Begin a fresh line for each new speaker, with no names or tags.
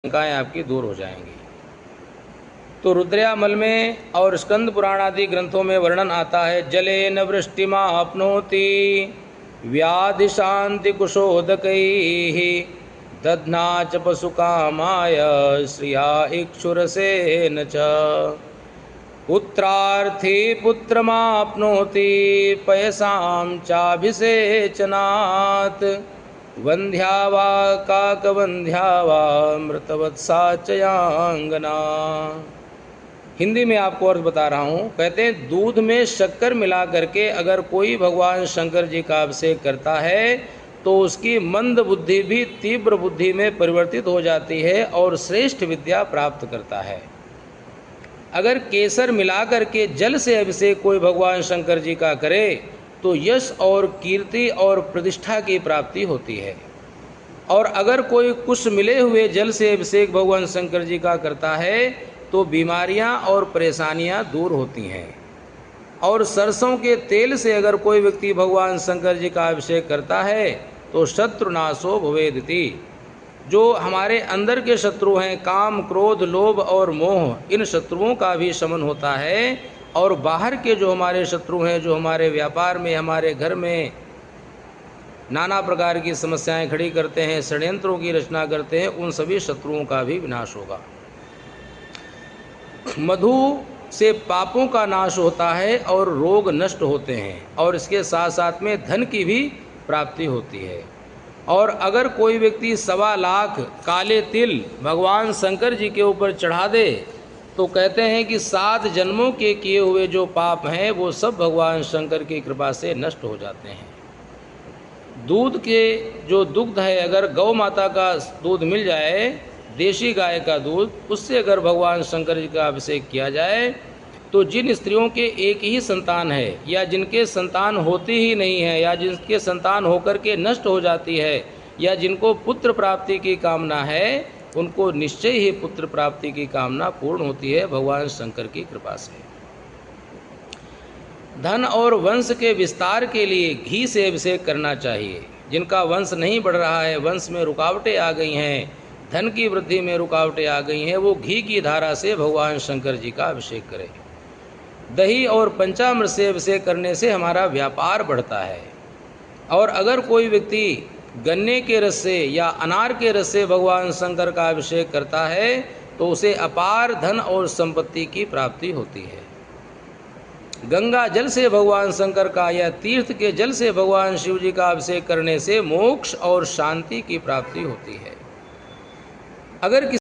शंकाएं आपकी दूर हो जाएंगी। तो रुद्रयामल में और स्कंद पुराण आदि ग्रंथों में वर्णन आता है, जले न वृष्टिमाप्नोति व्याधि शांति कुशोदकैः दध्ना च पशुकामाय श्रिया इक्षुरसेन च पुत्रार्थी पुत्रमाप्नोति पयसां चाभिषेचनात् वंध्या वा काकवंध्या वा मृतवत्सा चयांगना। हिंदी में आपको अर्थ बता रहा हूँ। कहते हैं दूध में शक्कर मिला करके अगर कोई भगवान शंकर जी का अभिषेक करता है तो उसकी मंद बुद्धि भी तीव्र बुद्धि में परिवर्तित हो जाती है और श्रेष्ठ विद्या प्राप्त करता है। अगर केसर मिला करके जल से अभिषेक कोई भगवान शंकर जी का करे तो यश और कीर्ति और प्रतिष्ठा की प्राप्ति होती है। और अगर कोई कुश मिले हुए जल से अभिषेक भगवान शंकर जी का करता है तो बीमारियां और परेशानियां दूर होती हैं। और सरसों के तेल से अगर कोई व्यक्ति भगवान शंकर जी का अभिषेक करता है तो शत्रुनाशो भवेदिति। जो हमारे अंदर के शत्रु हैं, काम क्रोध लोभ और मोह, इन शत्रुओं का भी शमन होता है। और बाहर के जो हमारे शत्रु हैं, जो हमारे व्यापार में, हमारे घर में नाना प्रकार की समस्याएं खड़ी करते हैं, षड्यंत्रों की रचना करते हैं, उन सभी शत्रुओं का भी विनाश होगा। मधु से पापों का नाश होता है और रोग नष्ट होते हैं और इसके साथ साथ में धन की भी प्राप्ति होती है। और अगर कोई व्यक्ति 1.25 लाख काले तिल भगवान शंकर जी के ऊपर चढ़ा दे तो कहते हैं कि 7 जन्मों के किए हुए जो पाप हैं वो सब भगवान शंकर की कृपा से नष्ट हो जाते हैं। दूध के जो दुग्ध है, अगर गौ माता का दूध मिल जाए, देशी गाय का दूध, उससे अगर भगवान शंकर जी का अभिषेक किया जाए तो जिन स्त्रियों के एक ही संतान है या जिनके संतान होती ही नहीं है या जिनके संतान होकर के नष्ट हो जाती है या जिनको पुत्र प्राप्ति की कामना है, उनको निश्चय ही पुत्र प्राप्ति की कामना पूर्ण होती है भगवान शंकर की कृपा से। धन और वंश के विस्तार के लिए घी से अभिषेक करना चाहिए। जिनका वंश नहीं बढ़ रहा है, वंश में रुकावटें आ गई हैं, धन की वृद्धि में रुकावटें आ गई हैं, वो घी की धारा से भगवान शंकर जी का अभिषेक करें। दही और पंचामृत से अभिषेक करने से हमारा व्यापार बढ़ता है। और अगर कोई व्यक्ति गन्ने के रस से या अनार के रस से भगवान शंकर का अभिषेक करता है तो उसे अपार धन और संपत्ति की प्राप्ति होती है। गंगा जल से भगवान शंकर का या तीर्थ के जल से भगवान शिव जी का अभिषेक करने से मोक्ष और शांति की प्राप्ति होती है। अगर